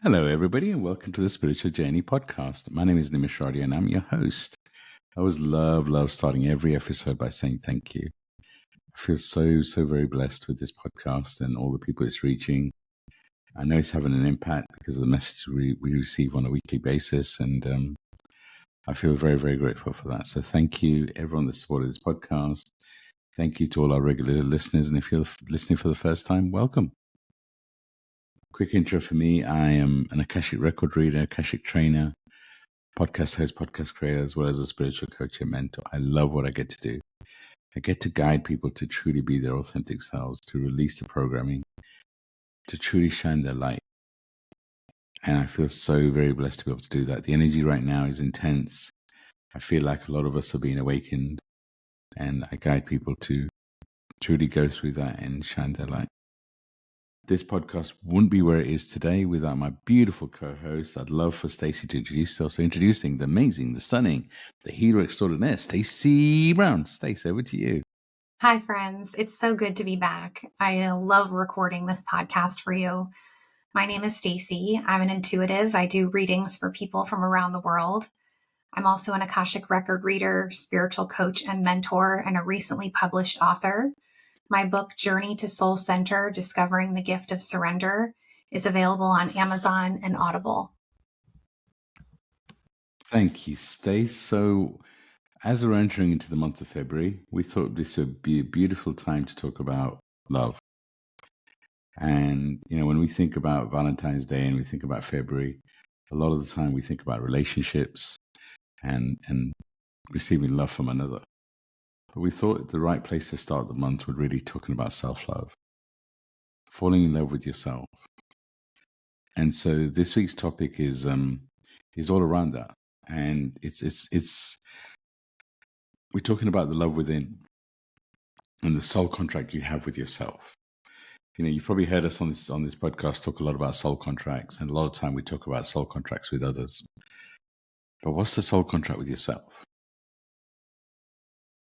Hello, everybody, and welcome to the Spiritual Journey podcast. My name is Nimesh, Radia, and I'm your host. I always love starting every episode by saying thank you. I feel so very blessed with this podcast and all the people it's reaching. I know it's having an impact because of the message we receive on a weekly basis, and I feel very grateful for that. So thank you, everyone that supported this podcast. Thank you to all our regular listeners, and if you're listening for the first time, welcome. Quick intro for me. I am an Akashic record reader, Akashic trainer, podcast host, podcast creator, as well as a spiritual coach and mentor. I love what I get to do. I get to guide people to truly be their authentic selves, to release the programming, to truly shine their light. And I feel so very blessed to be able to do that. The energy right now is intense. I feel like a lot of us are being awakened, and I guide people to truly go through that and shine their light. This podcast wouldn't be where it is today without my beautiful co-host. I'd love for Stacey to introduce herself. So introducing the amazing, the stunning, the hero extraordinaire, Stacey Brown. Stacey, over to you. Hi, friends. It's so good to be back. I love recording this podcast for you. My name is Stacey. I'm an intuitive. I do readings for people from around the world. I'm also an Akashic record reader, spiritual coach and mentor, and a recently published author. My book, Journey to Soul Center, Discovering the Gift of Surrender, is available on Amazon and Audible. Thank you, Stacey. So as we're entering into the month of February, we thought this would be a beautiful time to talk about love. And, when we think about Valentine's Day and we think about February, a lot of the time we think about relationships and receiving love from another. But we thought the right place to start the month would really talking about self-love, falling in love with yourself. And so this week's topic is all around that. And it's we're talking about the love within and the soul contract you have with yourself. You've probably heard us on this podcast talk a lot about soul contracts, and a lot of time we talk about soul contracts with others. But what's the soul contract with yourself?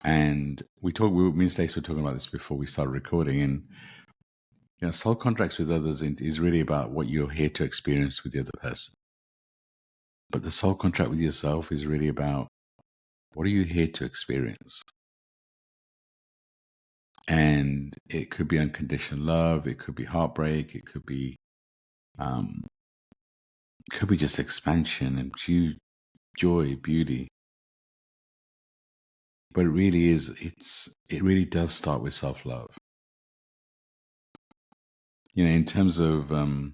And me and Stacey were talking about this before we started recording, and soul contracts with others is really about what you're here to experience with the other person. But the soul contract with yourself is really about what are you here to experience? And it could be unconditional love, it could be heartbreak, it could be just expansion and joy, beauty. But it really does start with self-love. In terms of a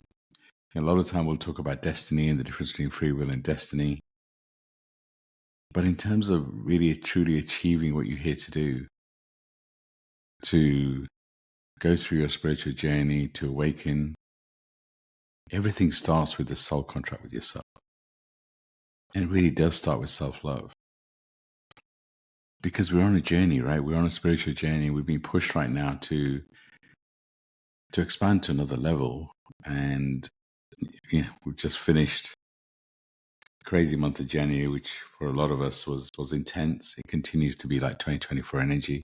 lot of time we'll talk about destiny and the difference between free will and destiny. But in terms of really truly achieving what you're here to do, to go through your spiritual journey, to awaken, everything starts with the soul contract with yourself. And it really does start with self-love. Because we're on a journey, right? We're on a spiritual journey. We've been pushed right now to expand to another level. And we've just finished a crazy month of January, which for a lot of us was intense. It continues to be like 2024 energy.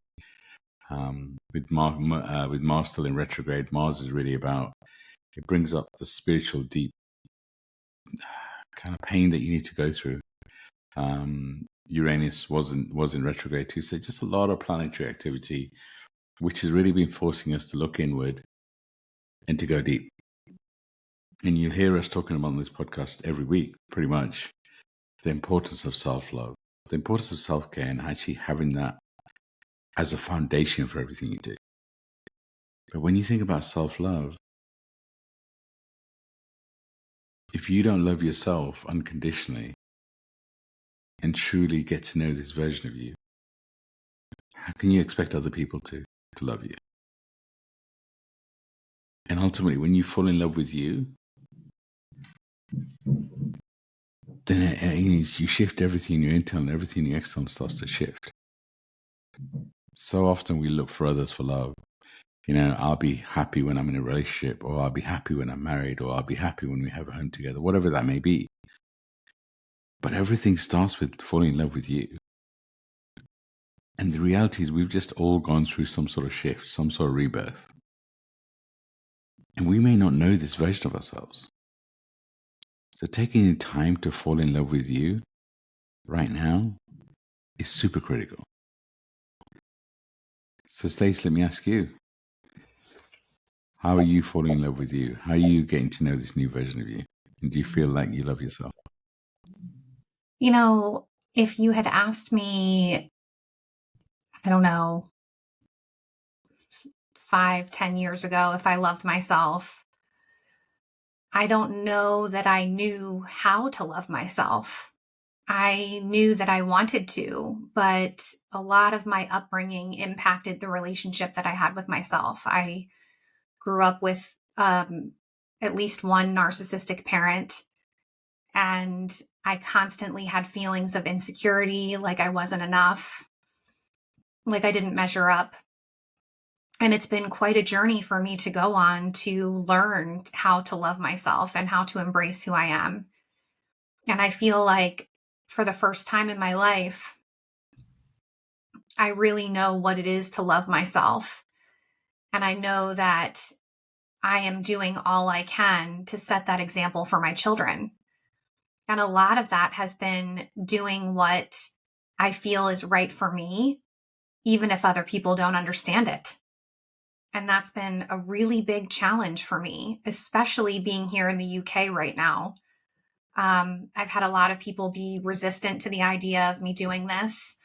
With Mars still in retrograde, Mars is really about, it brings up the spiritual deep kind of pain that you need to go through. Uranus was in retrograde too, so just a lot of planetary activity, which has really been forcing us to look inward and to go deep. And you hear us talking about on this podcast every week, pretty much, the importance of self-love, the importance of self-care, and actually having that as a foundation for everything you do. But when you think about self-love, if you don't love yourself unconditionally and truly get to know this version of you, how can you expect other people to love you? And ultimately, when you fall in love with you, then you shift everything, your internal, everything, your external starts to shift. So often we look for others for love. I'll be happy when I'm in a relationship, or I'll be happy when I'm married, or I'll be happy when we have a home together, whatever that may be. But everything starts with falling in love with you. And the reality is we've just all gone through some sort of shift, some sort of rebirth. And we may not know this version of ourselves. So taking the time to fall in love with you right now is super critical. So Stacey, let me ask you, how are you falling in love with you? How are you getting to know this new version of you? And do you feel like you love yourself? You know, if you had asked me, I don't know, 5, 10 years ago, if I loved myself, I don't know that I knew how to love myself. I knew that I wanted to, but a lot of my upbringing impacted the relationship that I had with myself. I grew up with at least one narcissistic parent, and I constantly had feelings of insecurity, like I wasn't enough, like I didn't measure up. And it's been quite a journey for me to go on to learn how to love myself and how to embrace who I am. And I feel like for the first time in my life, I really know what it is to love myself. And I know that I am doing all I can to set that example for my children. And a lot of that has been doing what I feel is right for me, even if other people don't understand it. And that's been a really big challenge for me, especially being here in the UK right now. I've had a lot of people be resistant to the idea of me doing this.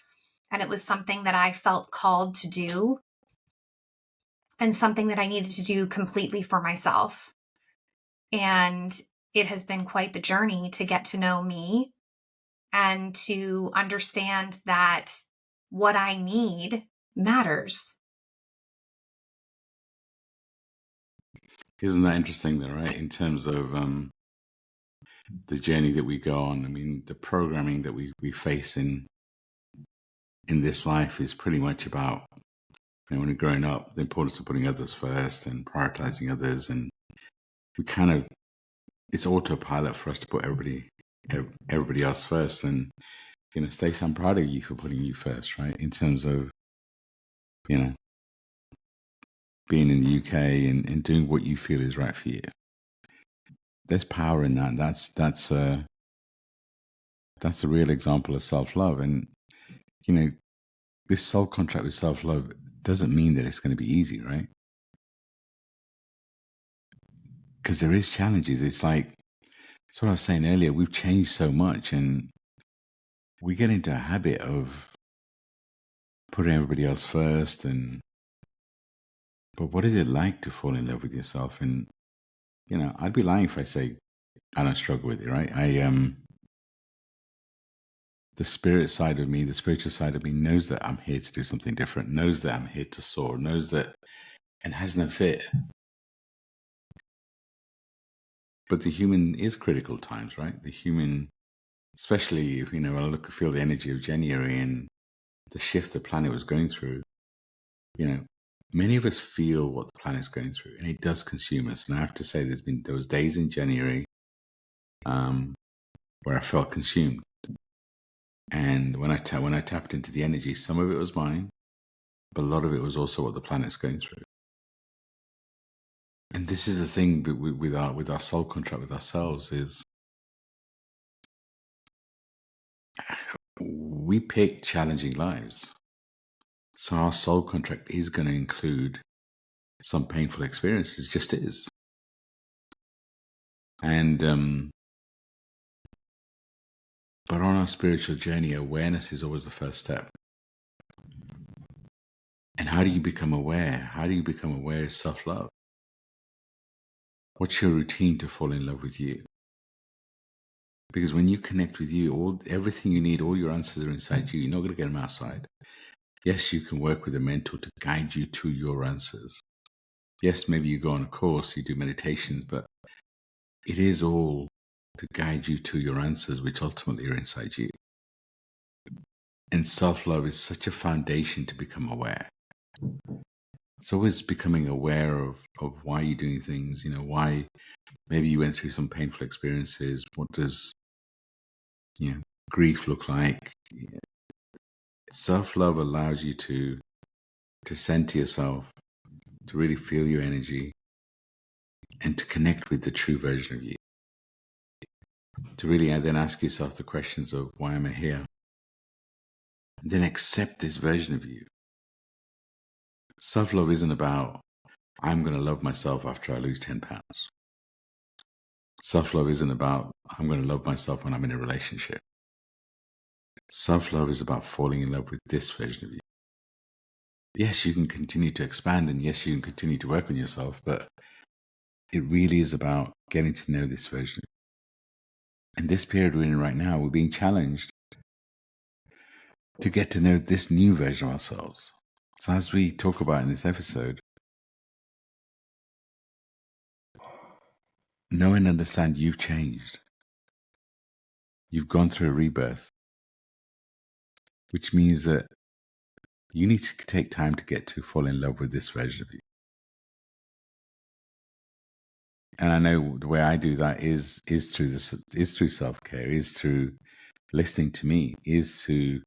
And it was something that I felt called to do and something that I needed to do completely for myself. And it has been quite the journey to get to know me and to understand that what I need matters. Isn't that interesting though, right? In terms of the journey that we go on. I mean, the programming that we face in this life is pretty much about, when you're growing up, the importance of putting others first and prioritizing others. And we kind of, it's autopilot for us to put everybody else first. And, Stacey, I'm proud of you for putting you first, right? In terms of, being in the UK and doing what you feel is right for you. There's power in that. That's a real example of self-love. And, this soul contract with self-love doesn't mean that it's going to be easy, right? Because there is challenges. It's like, that's what I was saying earlier. We've changed so much and we get into a habit of putting everybody else first. But what is it like to fall in love with yourself? And, I'd be lying if I say I don't struggle with it, right? The spirit side of me, the spiritual side of me knows that I'm here to do something different, knows that I'm here to soar, knows that, and has no fear. But the human is critical times, right? The human, especially if, when I feel the energy of January and the shift the planet was going through, many of us feel what the planet's going through, and it does consume us. And I have to say, there was days in January where I felt consumed. And when I tapped into the energy, some of it was mine, but a lot of it was also what the planet's going through. And this is the thing with our soul contract with ourselves is we pick challenging lives. So our soul contract is going to include some painful experiences, just is. And but on our spiritual journey, awareness is always the first step. And how do you become aware? How do you become aware of self-love? What's your routine to fall in love with you? Because when you connect with you, everything you need, all your answers are inside you. You're not going to get them outside. Yes, you can work with a mentor to guide you to your answers. Yes, maybe you go on a course, you do meditation, but it is all to guide you to your answers, which ultimately are inside you. And self-love is such a foundation to become aware. It's always becoming aware of why you're doing things, why maybe you went through some painful experiences. What does, grief look like? Self-love allows you to center yourself, to really feel your energy, and to connect with the true version of you. to really then ask yourself the questions of why am I here? And then accept this version of you. Self-love isn't about, I'm going to love myself after I lose 10 pounds. Self-love isn't about, I'm going to love myself when I'm in a relationship. Self-love is about falling in love with this version of you. Yes, you can continue to expand, and yes, you can continue to work on yourself, but it really is about getting to know this version. In this period we're in right now, we're being challenged to get to know this new version of ourselves. So as we talk about in this episode, know and understand you've changed. You've gone through a rebirth, which means that you need to take time to get to fall in love with this version of you. And I know the way I do that is through self-care, is through listening to me, is through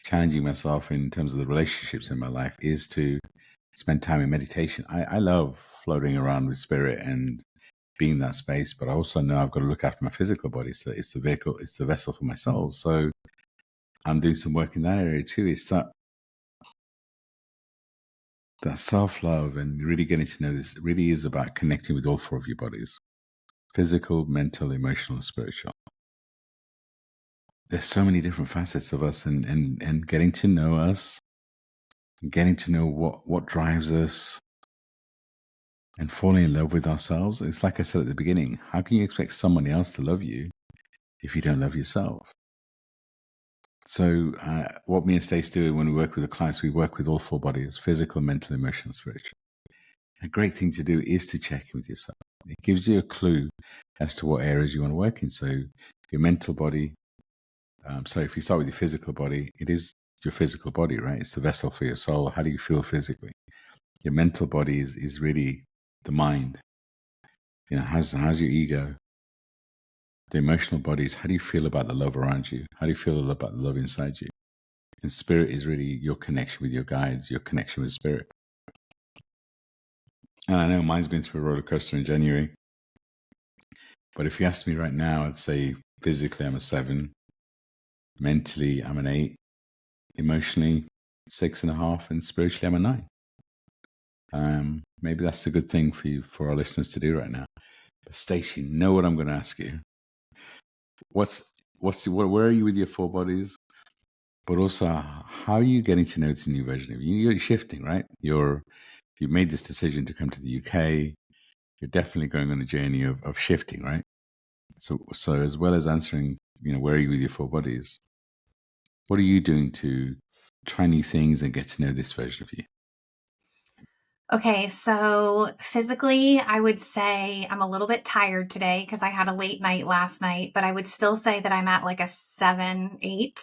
challenging myself in terms of the relationships in my life, is to spend time in meditation. I love floating around with spirit and being in that space, but I also know I've got to look after my physical body. So it's the vehicle, it's the vessel for my soul. So I'm doing some work in that area too. It's that self-love and really getting to know this. It really is about connecting with all four of your bodies: physical, mental, emotional, and spiritual. There's so many different facets of us, and getting to know us, getting to know what drives us, and falling in love with ourselves. It's like I said at the beginning, how can you expect someone else to love you if you don't love yourself? So what me and Stacey do when we work with the clients, we work with all four bodies: physical, mental, emotional, spiritual. A great thing to do is to check in with yourself. It gives you a clue as to what areas you want to work in. So your mental body, so if you start with your physical body, it is your physical body, right? It's the vessel for your soul. How do you feel physically? Your mental body is really the mind. You know, how's your ego? The emotional body is, how do you feel about the love around you? How do you feel about the love inside you? And spirit is really your connection with your guides, your connection with spirit. And I know mine's been through a roller coaster in January. But if you ask me right now, I'd say physically I'm a 7. Mentally, I'm an 8. Emotionally, 6.5. And spiritually, I'm a 9. Maybe that's a good thing for our listeners to do right now. But Stacey, know what I'm going to ask you. Where are you with your four bodies? But also, how are you getting to know this new version of you? You're shifting, right? You've made this decision to come to the UK. You're definitely going on a journey of shifting, right? So as well as answering, where are you with your four bodies? What are you doing to try new things and get to know this version of you? Okay, so physically, I would say I'm a little bit tired today because I had a late night last night, but I would still say that I'm at like a 7, 8.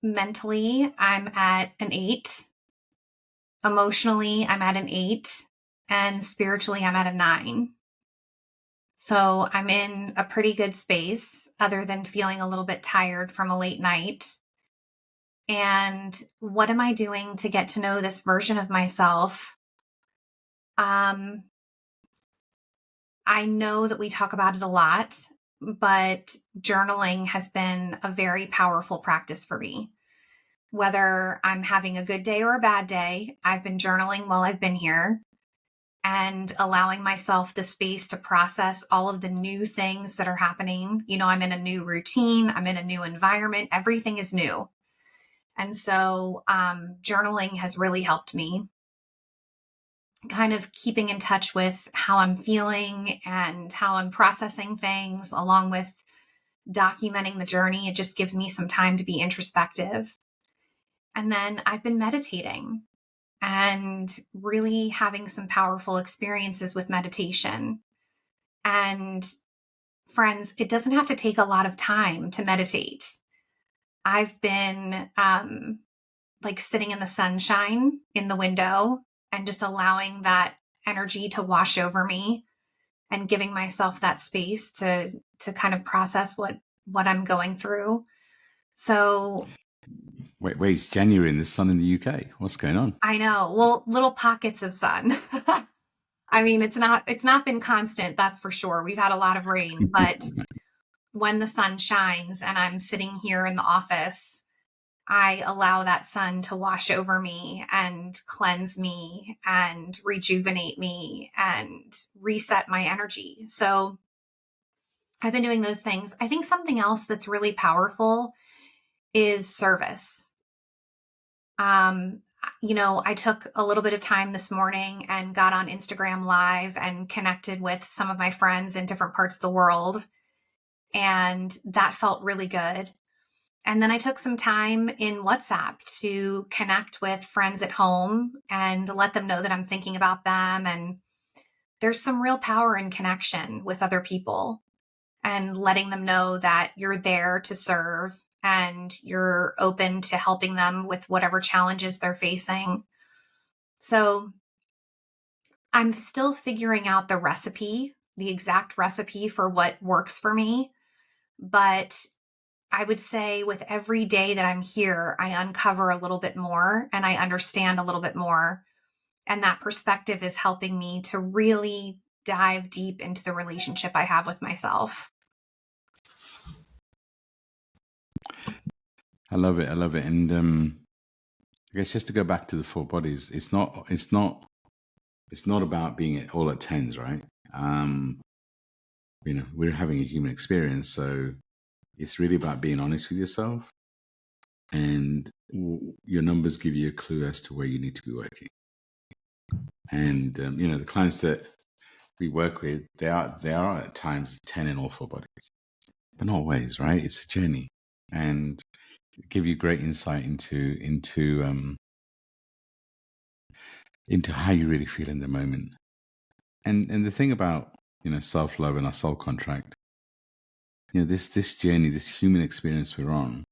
Mentally, I'm at an 8. Emotionally, I'm at an 8. And spiritually, I'm at a 9. So I'm in a pretty good space, other than feeling a little bit tired from a late night. And what am I doing to get to know this version of myself? I know that we talk about it a lot, but journaling has been a very powerful practice for me. Whether I'm having a good day or a bad day, I've been journaling while I've been here and allowing myself the space to process all of the new things that are happening. I'm in a new routine, I'm in a new environment, everything is new. And so journaling has really helped me kind of keeping in touch with how I'm feeling and how I'm processing things, along with documenting the journey. It just gives me some time to be introspective. And then I've been meditating and really having some powerful experiences with meditation. And friends, it doesn't have to take a lot of time to meditate. I've been like sitting in the sunshine in the window and just allowing that energy to wash over me and giving myself that space to kind of process what I'm going through. So Wait, it's January and the sun in the UK. What's going on? I know, well, little pockets of sun. I mean, it's not been constant, that's for sure. We've had a lot of rain, but when the sun shines and I'm sitting here in the office, I allow that sun to wash over me and cleanse me and rejuvenate me and reset my energy. So I've been doing those things. I think something else that's really powerful is service. Um, I took a little bit of time this morning and got on Instagram Live and connected with some of my friends in different parts of the world. And that felt really good. And then I took some time in WhatsApp to connect with friends at home and let them know that I'm thinking about them. And there's some real power in connection with other people and letting them know that you're there to serve and you're open to helping them with whatever challenges they're facing. So I'm still figuring out the exact recipe for what works for me. But I would say with every day that I'm here, I uncover a little bit more and I understand a little bit more. And that perspective is helping me to really dive deep into the relationship I have with myself. I love it. I love it. And I guess just to go back to the four bodies, it's not about being at all at tens, right? We're having a human experience, so it's really about being honest with yourself, and your numbers give you a clue as to where you need to be working. And the clients that we work with, they are at times 10 in all four bodies, but not always, right? It's a journey, and give you great insight into how you really feel in the moment. And the thing about self-love and our soul contract, this journey, this human experience we're on,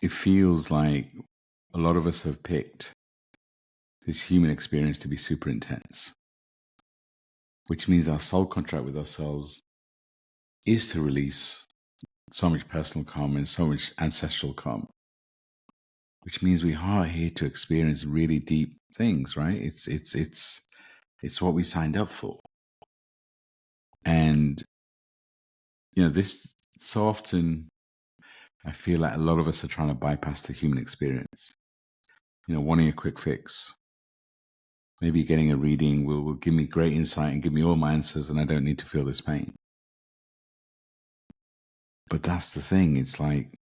it feels like a lot of us have picked this human experience to be super intense, which means our soul contract with ourselves is to release so much personal karma and so much ancestral karma, which means we are here to experience really deep things, right? It's what we signed up for. And this, so often I feel like a lot of us are trying to bypass the human experience, wanting a quick fix. Maybe getting a reading will give me great insight and give me all my answers, and I don't need to feel this pain. But that's the thing. It's like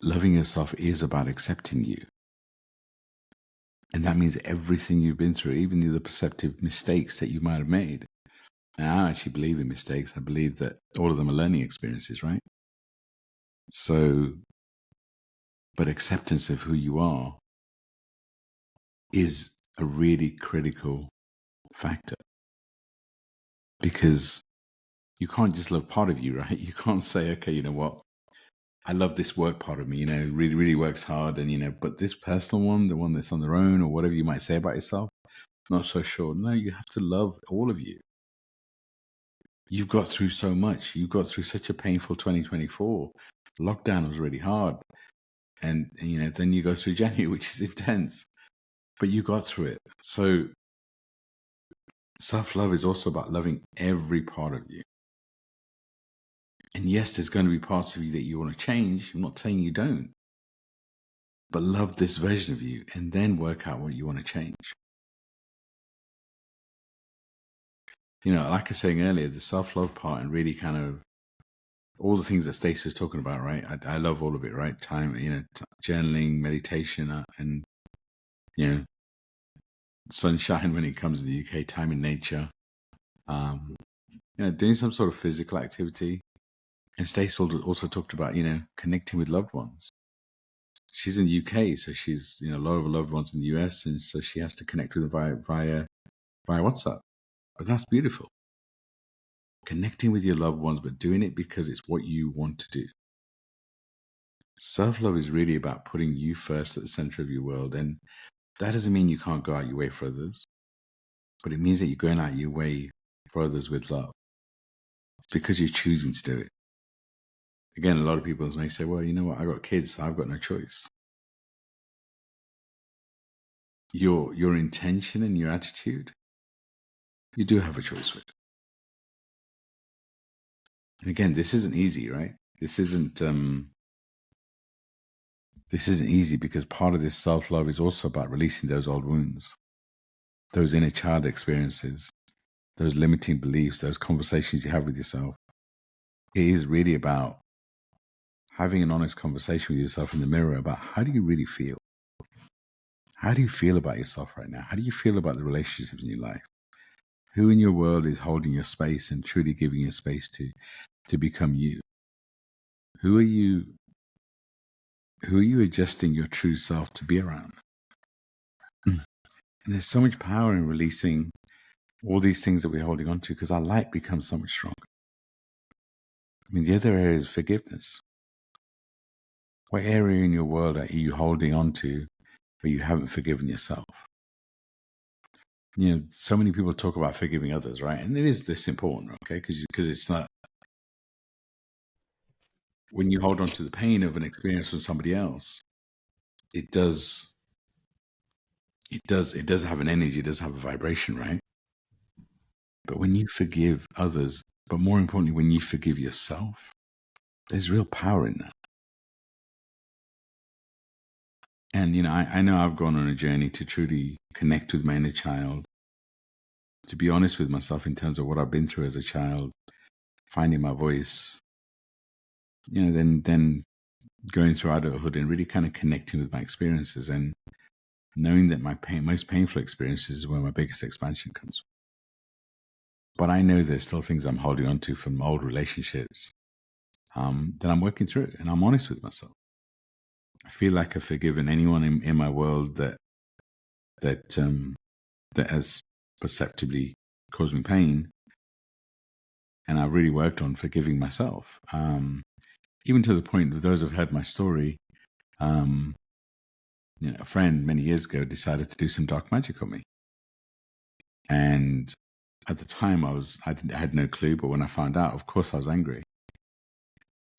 loving yourself is about accepting you. And that means everything you've been through, even the perceptive mistakes that you might have made. And I don't actually believe in mistakes. I believe that all of them are learning experiences, right? So, but acceptance of who you are is a really critical factor, because you can't just love part of you, right? You can't say, okay, you know what? I love this work part of me, really, really works hard. And, but this personal one, the one that's on their own or whatever you might say about yourself, not so sure. No, you have to love all of you. You've got through so much. You got through such a painful 2024. Lockdown was really hard. And then you go through January, which is intense, but you got through it. So self-love is also about loving every part of you. And yes, there's going to be parts of you that you want to change. I'm not saying you don't. But love this version of you and then work out what you want to change. Like I was saying earlier, the self-love part and really kind of all the things that Stacey was talking about, right? I love all of it, right? Time, journaling, meditation, and, sunshine when it comes to the UK, time in nature, doing some sort of physical activity. And Stacey also talked about, connecting with loved ones. She's in the UK, so she's, a lot of her loved ones in the US, and so she has to connect with them via WhatsApp. But that's beautiful. Connecting with your loved ones, but doing it because it's what you want to do. Self-love is really about putting you first at the center of your world. And that doesn't mean you can't go out your way for others, but it means that you're going out your way for others with love. It's because you're choosing to do it. Again, a lot of people may say, well, you know what? I got kids, so I've got no choice. your intention and your attitude, you do have a choice with. And again, this isn't easy, right? This isn't easy, because part of this self-love is also about releasing those old wounds, those inner child experiences, those limiting beliefs, those conversations you have with yourself. It is really about having an honest conversation with yourself in the mirror about, how do you really feel? How do you feel about yourself right now? How do you feel about the relationships in your life? Who in your world is holding your space and truly giving you space to become you? Who are you adjusting your true self to be around? And there's so much power in releasing all these things that we're holding on to, because our light becomes so much stronger. I mean, the other area is forgiveness. What area in your world are you holding on to where you haven't forgiven yourself? You know, so many people talk about forgiving others, right? And it is this important, okay? Because it's not, when you hold on to the pain of an experience from somebody else, it does have an energy, it does have a vibration, right? But when you forgive others, but more importantly, when you forgive yourself, there's real power in that. And, you know, I know I've gone on a journey to truly connect with my inner child, to be honest with myself in terms of what I've been through as a child, finding my voice, you know, then going through adulthood and really kind of connecting with my experiences, and knowing that my most painful experiences is where my biggest expansion comes from. But I know there's still things I'm holding on to from old relationships that I'm working through, and I'm honest with myself. I feel like I've forgiven anyone in my world that has perceptibly caused me pain, and I've really worked on forgiving myself. Even to the point of those who've heard my story, you know, a friend many years ago decided to do some dark magic on me, and at the time I had no clue. But when I found out, of course, I was angry.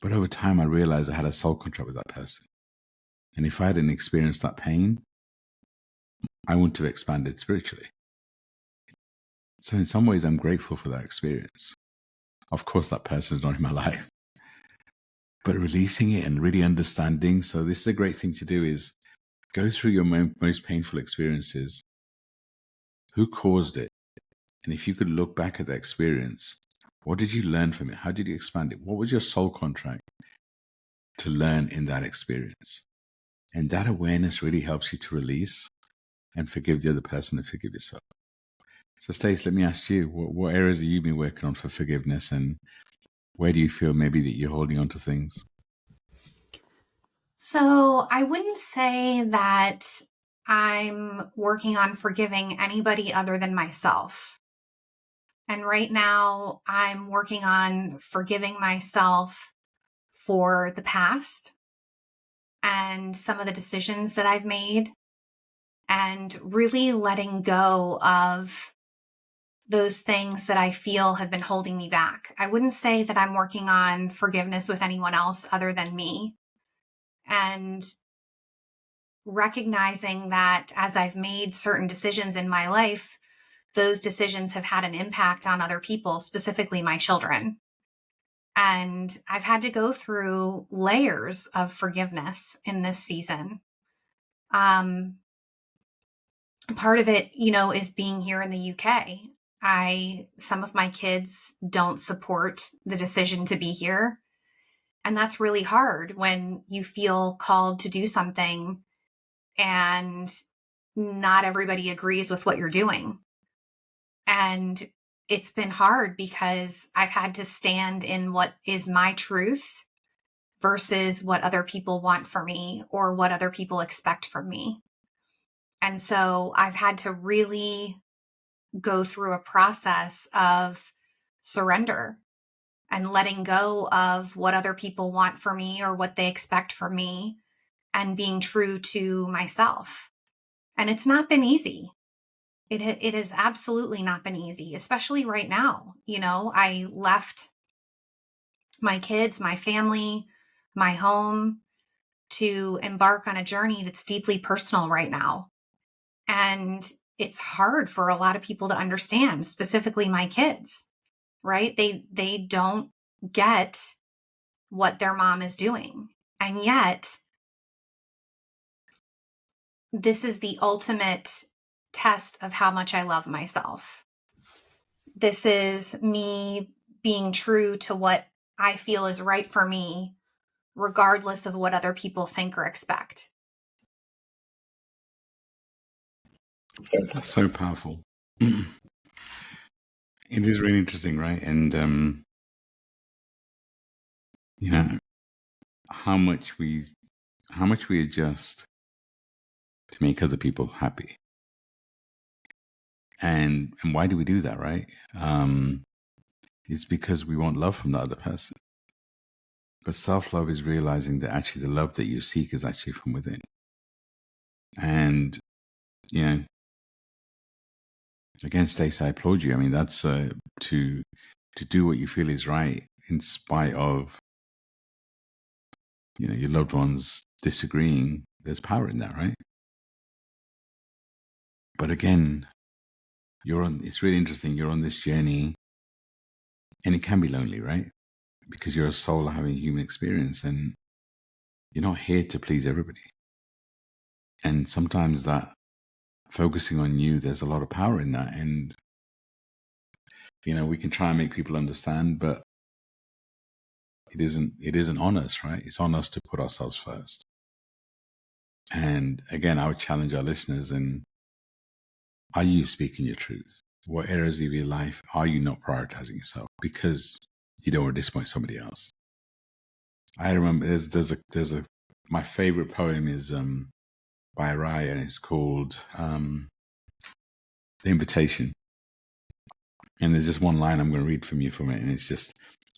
But over time, I realized I had a soul contract with that person, and if I hadn't experienced that pain, I wouldn't have expanded spiritually. So in some ways, I'm grateful for that experience. Of course, that person's not in my life, but releasing it and really understanding. So this is a great thing to do, is go through your most painful experiences. Who caused it? And if you could look back at the experience, what did you learn from it? How did you expand it? What was your soul contract to learn in that experience? And that awareness really helps you to release and forgive the other person and forgive yourself. So Stacey, let me ask you, what areas have you been working on for forgiveness, and where do you feel maybe that you're holding on to things? So I wouldn't say that I'm working on forgiving anybody other than myself. And right now, I'm working on forgiving myself for the past and some of the decisions that I've made, and really letting go of those things that I feel have been holding me back. I wouldn't say that I'm working on forgiveness with anyone else other than me. And recognizing that as I've made certain decisions in my life, those decisions have had an impact on other people, specifically my children. And I've had to go through layers of forgiveness in this season. Um, Part of it, you know, is being here in the UK. Some of my kids don't support the decision to be here. And that's really hard when you feel called to do something and not everybody agrees with what you're doing. And it's been hard because I've had to stand in what is my truth versus what other people want for me or what other people expect from me. And so I've had to really go through a process of surrender and letting go of what other people want for me or what they expect from me, and being true to myself. And it's not been easy. It has absolutely not been easy, especially right now. You know, I left my kids, my family, my home to embark on a journey that's deeply personal right now. And it's hard for a lot of people to understand, specifically my kids, right? They don't get what their mom is doing. And yet, this is the ultimate test of how much I love myself. This is me being true to what I feel is right for me, regardless of what other people think or expect. That's so powerful. It is really interesting, right? And you know how much we adjust to make other people happy, and why do we do that, right? It's because we want love from the other person. But self-love is realizing that actually the love that you seek is actually from within. And again, Stacey, I applaud you. I mean, that's to do what you feel is right in spite of your loved ones disagreeing. There's power in that, right? But again, it's really interesting. You're on this journey, and it can be lonely, right? Because you're a soul having a human experience, and you're not here to please everybody. And sometimes that focusing on you, there's a lot of power in that. And we can try and make people understand, but it isn't on us, right? It's on us to put ourselves first. And again, I would challenge our listeners, and are you speaking your truth? What areas of your life are you not prioritizing yourself because you don't want to disappoint somebody else? I remember there's a my favorite poem is by Radia, and it's called The Invitation. And there's just one line I'm going to read from you from it, and it's just,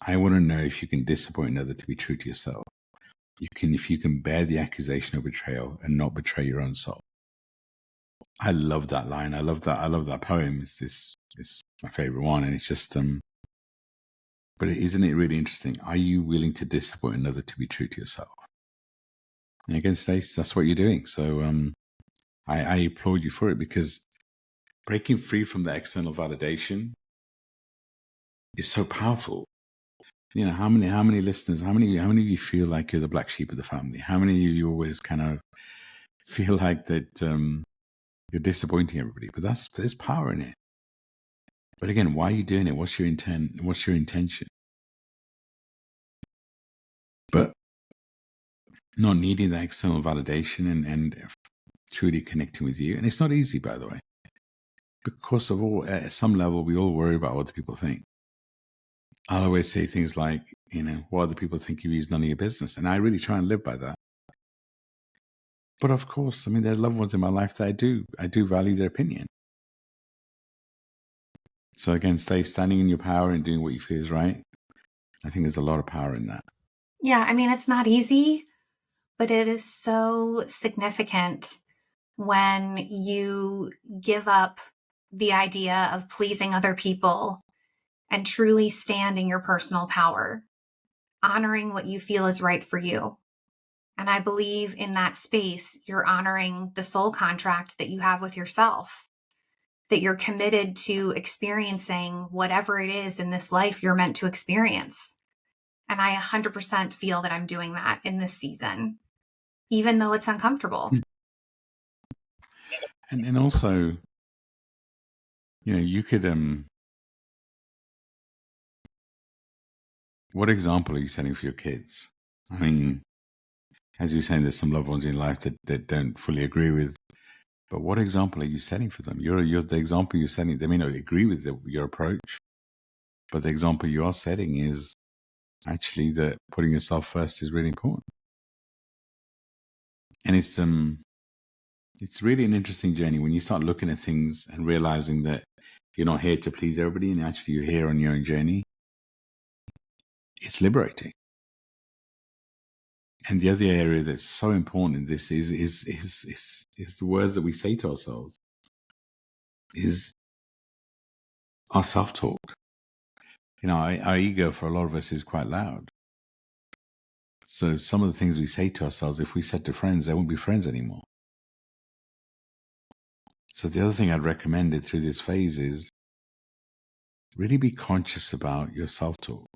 I want to know if you can disappoint another to be true to yourself. If you can bear the accusation of betrayal and not betray your own soul. I love that line. I love that poem. It's my favorite one, and it's just but isn't it really interesting? Are you willing to disappoint another to be true to yourself? And again, Stacey, that's what you're doing. So I applaud you for it, because breaking free from the external validation is so powerful. How many listeners, how many of you feel like you're the black sheep of the family? How many of you always kind of feel like that you're disappointing everybody? But there's power in it. But again, why are you doing it? What's your intent? What's your intention? But not needing that external validation and truly connecting with you. And it's not easy, by the way, because at some level, we all worry about what people think. I'll always say things like, what other people think of you is none of your business. And I really try and live by that. But of course, there are loved ones in my life that I do value their opinion. So again, stay standing in your power and doing what you feel is right. I think there's a lot of power in that. Yeah, it's not easy, but it is so significant when you give up the idea of pleasing other people and truly stand in your personal power, honoring what you feel is right for you. And I believe in that space, you're honoring the soul contract that you have with yourself, that you're committed to experiencing whatever it is in this life you're meant to experience. And I 100% feel that I'm doing that in this season, even though it's uncomfortable. And also, you could, what example are you setting for your kids? As you're saying, there's some loved ones in life that don't fully agree with, but what example are you setting for them? You're the example you're setting. They may not agree with your approach, but the example you are setting is actually that putting yourself first is really important. And it's really an interesting journey when you start looking at things and realizing that you're not here to please everybody, and actually you're here on your own journey. It's liberating. And the other area that's so important in this is the words that we say to ourselves, is our self-talk. Our ego for a lot of us is quite loud. So some of the things we say to ourselves, if we said to friends, they won't be friends anymore. So the other thing I'd recommended through this phase is really be conscious about your self-talk.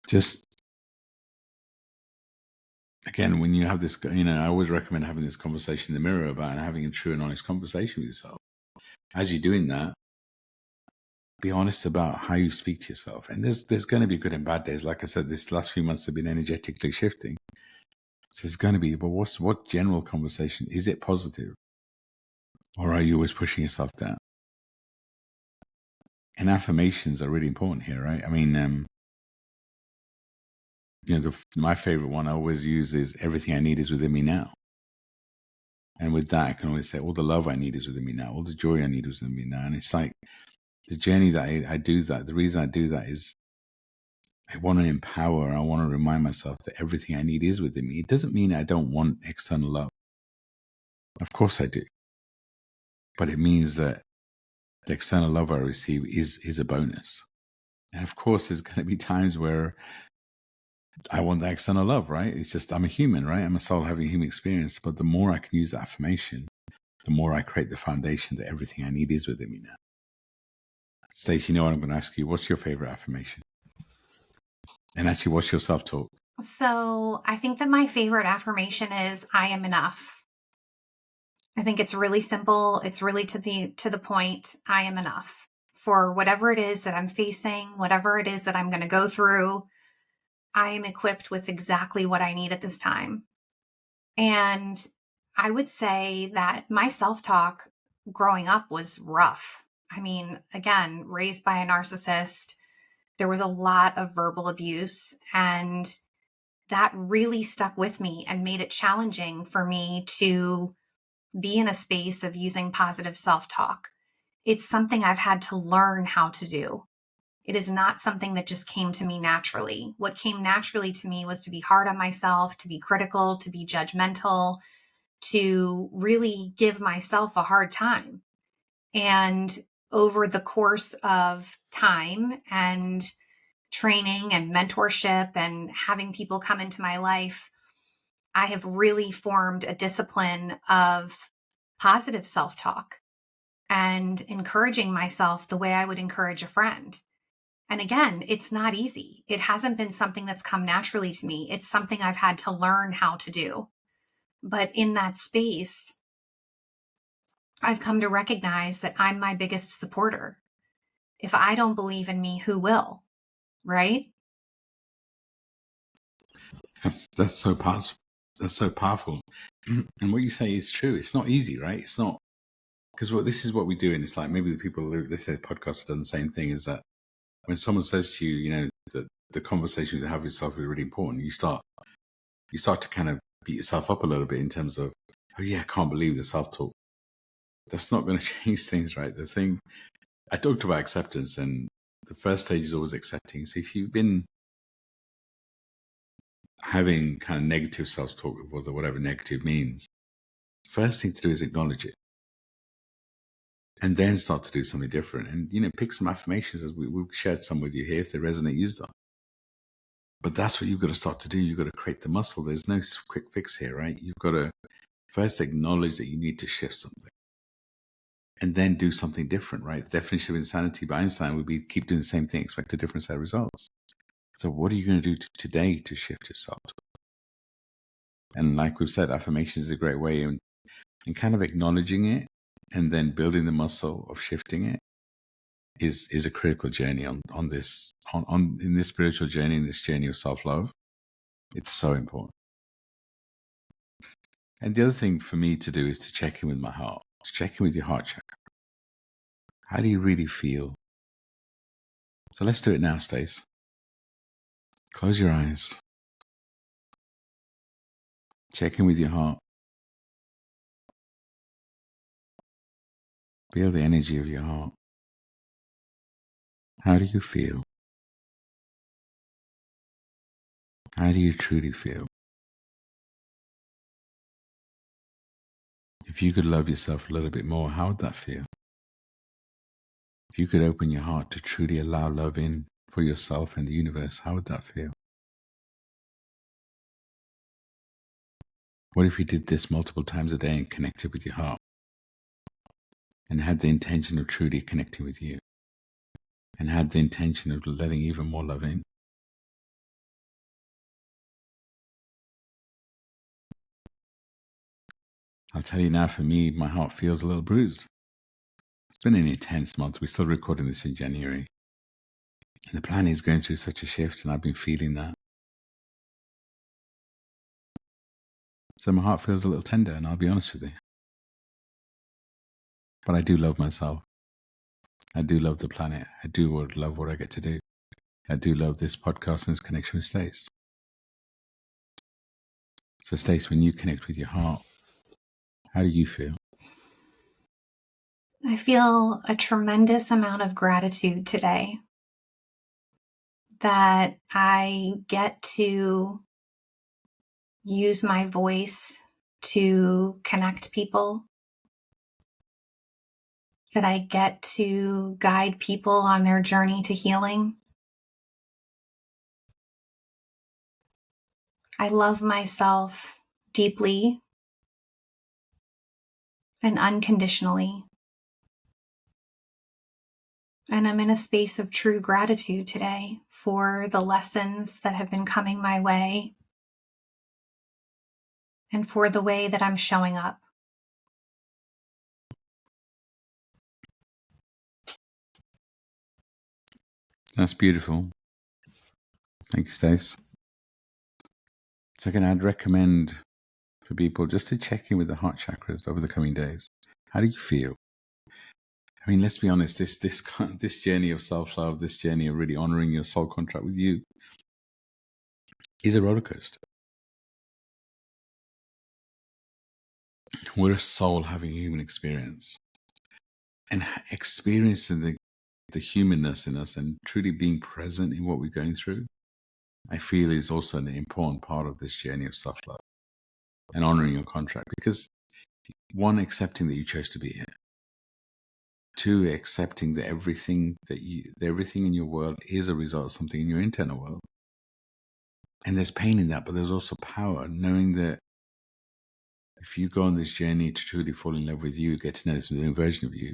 Just, again, when you have this, I always recommend having this conversation in the mirror about having a true and honest conversation with yourself. As you're doing that, be honest about how you speak to yourself. And there's going to be good and bad days. Like I said, this last few months have been energetically shifting. So there's going to be, but what general conversation? Is it positive? Or are you always pushing yourself down? And affirmations are really important here, right? I mean, my favorite one I always use is everything I need is within me now. And with that, I can always say all the love I need is within me now. All the joy I need is within me now. And it's like the journey that I do that. The reason I do that is I want to empower. I want to remind myself that everything I need is within me. It doesn't mean I don't want external love. Of course I do. But it means that the external love I receive is a bonus. And of course, there's going to be times where I want that external love, right? It's just, I'm a human, right? I'm a soul having a human experience. But the more I can use that affirmation, the more I create the foundation that everything I need is within me now. Stacey, you know what I'm going to ask you? What's your favorite affirmation? And actually, what's your self-talk? So I think that my favorite affirmation is I am enough. I think it's really simple. It's really to the point. I am enough for whatever it is that I'm facing, whatever it is that I'm going to go through. I am equipped with exactly what I need at this time. And I would say that my self-talk growing up was rough. I mean, again, raised by a narcissist, there was a lot of verbal abuse, and that really stuck with me and made it challenging for me to be in a space of using positive self-talk. It's something I've had to learn how to do. It is not something that just came to me naturally. What came naturally to me was to be hard on myself, to be critical, to be judgmental, to really give myself a hard time. And over the course of time and training and mentorship and having people come into my life, I have really formed a discipline of positive self-talk and encouraging myself the way I would encourage a friend. And again, it's not easy. It hasn't been something that's come naturally to me. It's something I've had to learn how to do. But in that space, I've come to recognize that I'm my biggest supporter. If I don't believe in me, who will? Right? That's so powerful. That's so powerful. And what you say is true. It's not easy, right? It's not, because this is what we do. And it's like, maybe the people who listen to the podcast have done the same thing, is that when someone says to you, that the conversation you have with yourself is really important, you start to kind of beat yourself up a little bit in terms of, oh yeah, I can't believe the self-talk. That's not going to change things, right? The thing, I talked about acceptance, and the first stage is always accepting. So if you've been having kind of negative self-talk, whatever negative means, first thing to do is acknowledge it, and then start to do something different. And pick some affirmations, as we've shared some with you here. If they resonate, use them. But that's what you've got to start to do. You've got to create the muscle. There's no quick fix here, right? You've got to first acknowledge that you need to shift something, and then do something different, right? The definition of insanity by Einstein would be keep doing the same thing, expect a different set of results. So what are you going to do today to shift yourself? And like we've said, affirmation is a great way, and kind of acknowledging it and then building the muscle of shifting it is a critical journey in this spiritual journey, in this journey of self-love. It's so important. And the other thing for me to do is to check in with my heart. Check in with your heart chakra. How do you really feel? So let's do it now, Stace. Close your eyes. Check in with your heart. Feel the energy of your heart. How do you feel? How do you truly feel? If you could love yourself a little bit more, how would that feel? If you could open your heart to truly allow love in for yourself and the universe, how would that feel? What if you did this multiple times a day and connected with your heart and had the intention of truly connecting with you and had the intention of letting even more love in? I'll tell you now, for me, my heart feels a little bruised. It's been an intense month. We're still recording this in January. And the planet is going through such a shift, and I've been feeling that. So my heart feels a little tender, and I'll be honest with you. But I do love myself. I do love the planet. I do love what I get to do. I do love this podcast and this connection with Stacey. So Stacey, when you connect with your heart, how do you feel? I feel a tremendous amount of gratitude today that I get to use my voice to connect people, that I get to guide people on their journey to healing. I love myself deeply and unconditionally. And I'm in a space of true gratitude today for the lessons that have been coming my way and for the way that I'm showing up. That's beautiful. Thank you, Stacey. So again, I'd recommend for people just to check in with the heart chakras over the coming days. How do you feel? I mean, let's be honest, this journey of self-love, this journey of really honoring your soul contract with you is a roller coaster. We're a soul having a human experience. And experiencing the humanness in us and truly being present in what we're going through, I feel is also an important part of this journey of self-love and honoring your contract. Because one, accepting that you chose to be here. Two, accepting that everything in your world is a result of something in your internal world. And there's pain in that, but there's also power, knowing that if you go on this journey to truly fall in love with you, get to know this new version of you,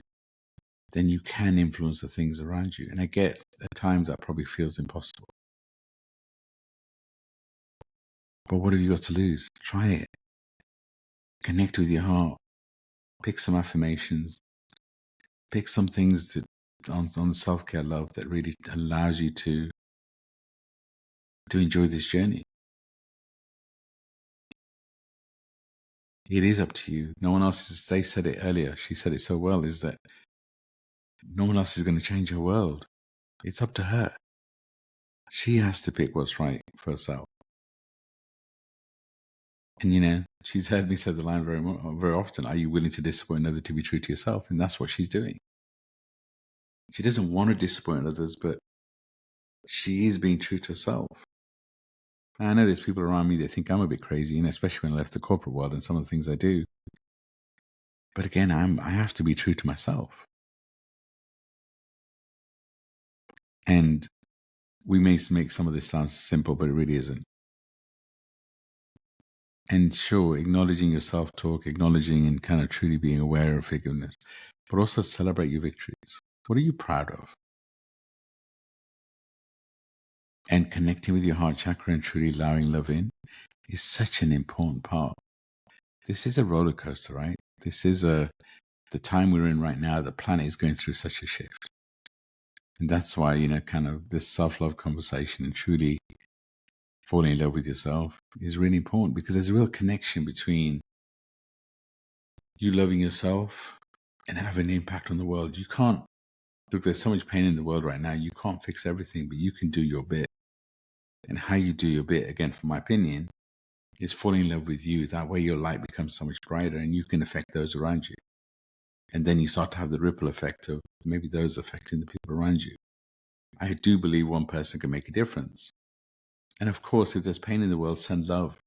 then you can influence the things around you. And I get at times that probably feels impossible. But what have you got to lose? Try it. Connect with your heart. Pick some affirmations. Pick some things on self-care love that really allows you to enjoy this journey. It is up to you. No one else, they said it earlier, she said it so well, is that no one else is going to change her world. It's up to her. She has to pick what's right for herself. And she's heard me say the line very often, are you willing to disappoint others to be true to yourself? And that's what she's doing. She doesn't want to disappoint others, but she is being true to herself. And I know there's people around me that think I'm a bit crazy, especially when I left the corporate world and some of the things I do. But again, I have to be true to myself. And we may make some of this sound simple, but it really isn't. And sure, acknowledging your self-talk, acknowledging and kind of truly being aware of forgiveness, but also celebrate your victories. What are you proud of? And connecting with your heart chakra and truly allowing love in is such an important part. This is a roller coaster, right? This is the time we're in right now. The planet is going through such a shift. And that's why, kind of this self-love conversation and truly falling in love with yourself is really important, because there's a real connection between you loving yourself and having an impact on the world. You can't, look, there's so much pain in the world right now. You can't fix everything, but you can do your bit. And how you do your bit, again, from my opinion, is falling in love with you. That way your light becomes so much brighter and you can affect those around you. And then you start to have the ripple effect of maybe those affecting the people around you. I do believe one person can make a difference. And of course, if there's pain in the world, send love.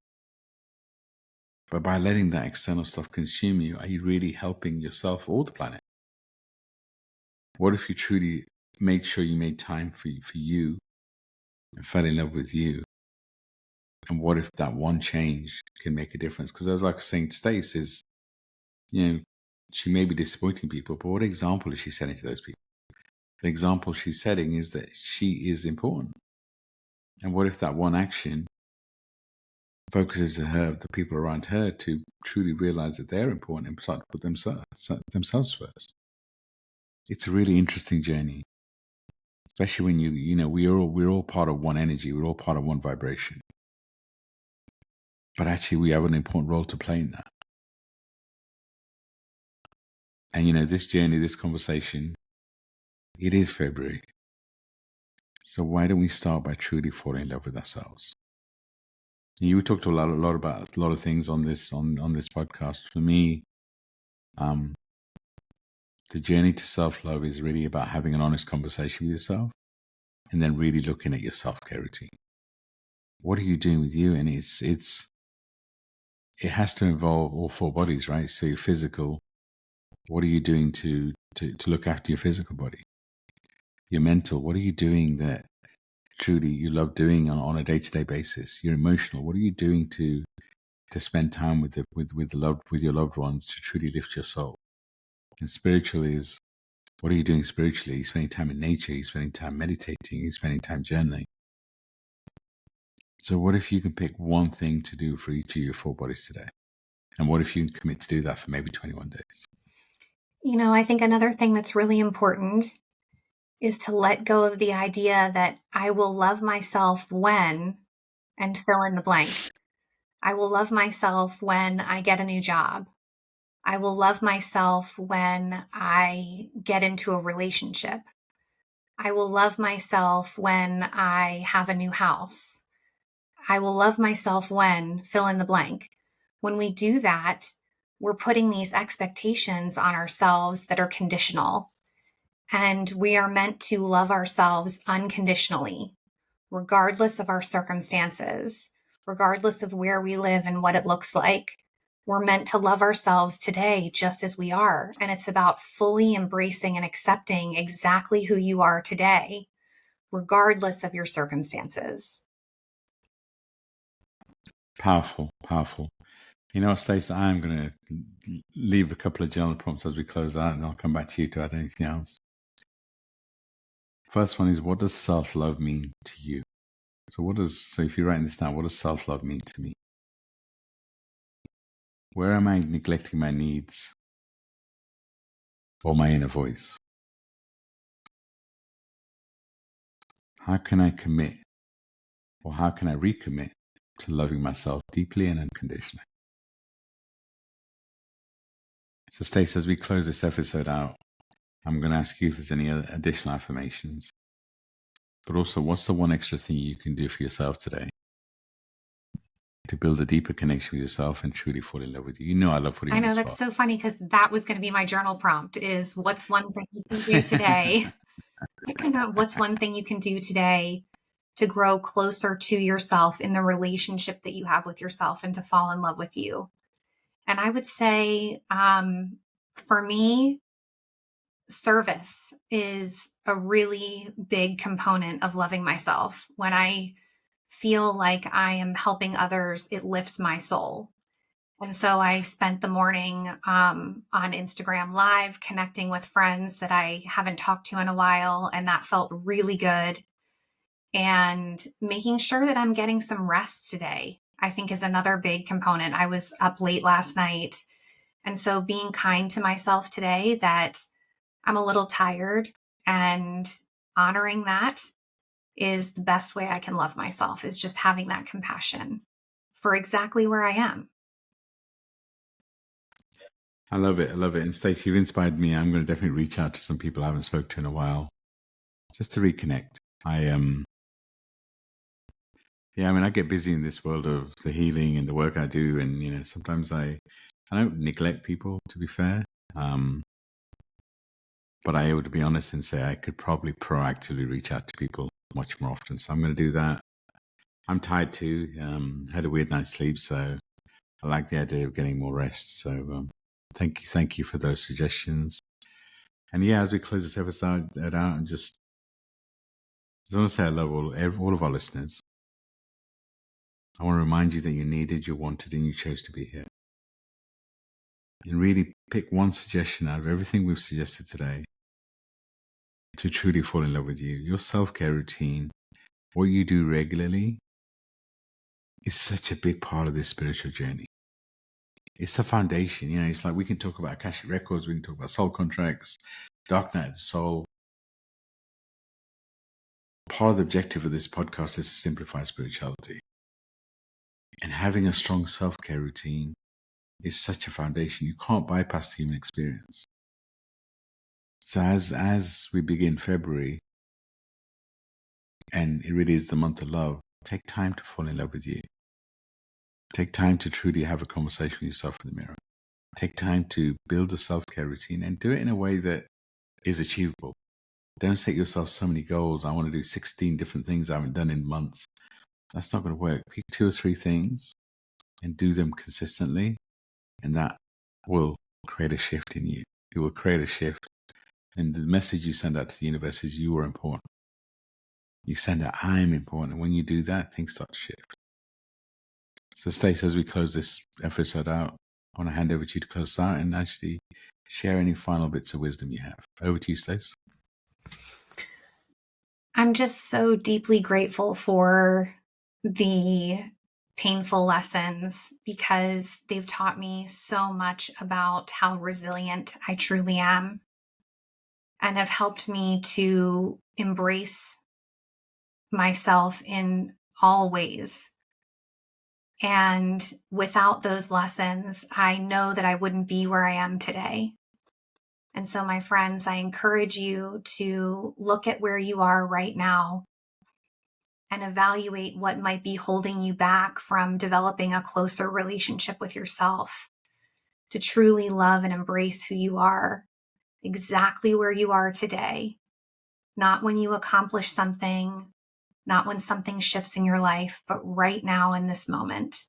But by letting that external stuff consume you, are you really helping yourself or the planet? What if you truly made sure you made time for you and fell in love with you And what if that one change can make a difference? Because as I was saying to Stacey, is, she may be disappointing people, but what example is she setting to those people? The example she's setting is that she is important. And what if that one action focuses the people around her, to truly realize that they're important and start to put themselves first? It's a really interesting journey, especially when we're all part of one energy, we're all part of one vibration. But actually, we have an important role to play in that. And this journey, this conversation, it is February. So why don't we start by truly falling in love with ourselves? You talked a lot about a lot of things on this podcast. For me, the journey to self-love is really about having an honest conversation with yourself, and then really looking at your self-care routine. What are you doing with you? And it has to involve all four bodies, right? So your physical, what are you doing to look after your physical body? Your mental, what are you doing that truly you love doing on a day-to-day basis? Your emotional, what are you doing to spend time with your loved ones to truly lift your soul? And spiritually is, what are you doing spiritually? You're spending time in nature, you're spending time meditating, you're spending time journaling. So what if you can pick one thing to do for each of your four bodies today? And what if you can commit to do that for maybe 21 days? I think another thing that's really important is to let go of the idea that I will love myself when, and fill in the blank. I will love myself when I get a new job. I will love myself when I get into a relationship. I will love myself when I have a new house. I will love myself when, fill in the blank. When we do that, we're putting these expectations on ourselves that are conditional. And we are meant to love ourselves unconditionally, regardless of our circumstances, regardless of where we live and what it looks like. We're meant to love ourselves today just as we are. And it's about fully embracing and accepting exactly who you are today, regardless of your circumstances. Powerful, powerful. You know what, Stacey, I'm going to leave a couple of journal prompts as we close out, and I'll come back to you to add anything else. First one is, what does self-love mean to you? So if you're writing this down, what does self-love mean to me? Where am I neglecting my needs or my inner voice? How can I commit, or how can I recommit to loving myself deeply and unconditionally? So Stacey, as we close this episode out, I'm going to ask you if there's any other additional affirmations, but also, what's the one extra thing you can do for yourself today to build a deeper connection with yourself and truly fall in love with you? I love putting you I on the know, spot. that's so funny, because that was going to be my journal prompt, is what's one thing you can do today? What's one thing you can do today to grow closer to yourself in the relationship that you have with yourself and to fall in love with you? And I would say, for me, service is a really big component of loving myself. When I feel like I am helping others, it lifts my soul. And so I spent the morning on Instagram Live connecting with friends that I haven't talked to in a while, and that felt really good. And making sure that I'm getting some rest today, I think, is another big component. I was up late last night. And so being kind to myself today, that I'm a little tired, and honoring that is the best way I can love myself, is just having that compassion for exactly where I am. I love it. And Stacey, you've inspired me. I'm going to definitely reach out to some people I haven't spoken to in a while, just to reconnect. I get busy in this world of the healing and the work I do, and sometimes I don't neglect people, to be fair. But I would be honest and say I could probably proactively reach out to people much more often. So I'm going to do that. I'm tired too. Had a weird night's sleep, so I like the idea of getting more rest. So thank you for those suggestions. And yeah, as we close this episode out, I just want to say I love all of our listeners. I want to remind you that you're needed, you're wanted, and you chose to be here. And really pick one suggestion out of everything we've suggested today to truly fall in love with you. Your self-care routine, what you do regularly, is such a big part of this spiritual journey. It's the foundation. It's like we can talk about Akashic records, we can talk about soul contracts, dark night of the soul. Part of the objective of this podcast is to simplify spirituality. And having a strong self-care routine is such a foundation. You can't bypass the human experience. So as we begin February, and it really is the month of love, take time to fall in love with you. Take time to truly have a conversation with yourself in the mirror. Take time to build a self-care routine and do it in a way that is achievable. Don't set yourself so many goals. I want to do 16 different things I haven't done in months. That's not going to work. Pick 2 or 3 things and do them consistently, and that will create a shift in you. It will create a shift. And the message you send out to the universe is you are important. You send out, I am important. And when you do that, things start to shift. So Stacey, as we close this episode out, I want to hand over to you to close us out and actually share any final bits of wisdom you have. Over to you, Stacey. I'm just so deeply grateful for the painful lessons because they've taught me so much about how resilient I truly am and have helped me to embrace myself in all ways. And without those lessons, I know that I wouldn't be where I am today. And so, my friends, I encourage you to look at where you are right now and evaluate what might be holding you back from developing a closer relationship with yourself, to truly love and embrace who you are, exactly where you are today, not when you accomplish something, not when something shifts in your life, but right now in this moment.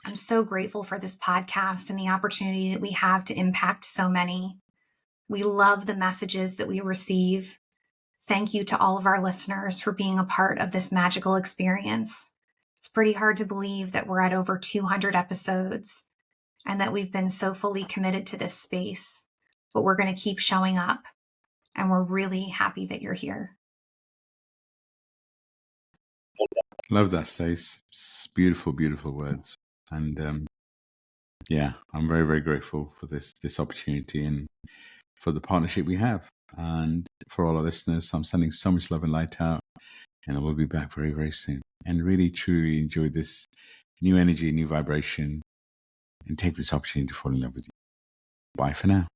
I'm so grateful for this podcast and the opportunity that we have to impact so many. We love the messages that we receive. Thank you to all of our listeners for being a part of this magical experience. It's pretty hard to believe that we're at over 200 episodes and that we've been so fully committed to this space, but we're going to keep showing up, and we're really happy that you're here. Love that, Stacey. Beautiful, beautiful words. And I'm very, very grateful for this opportunity and for the partnership we have. And for all our listeners, I'm sending so much love and light out, and I will be back very, very soon. And really, truly enjoy this new energy, new vibration, and take this opportunity to fall in love with you. Bye for now.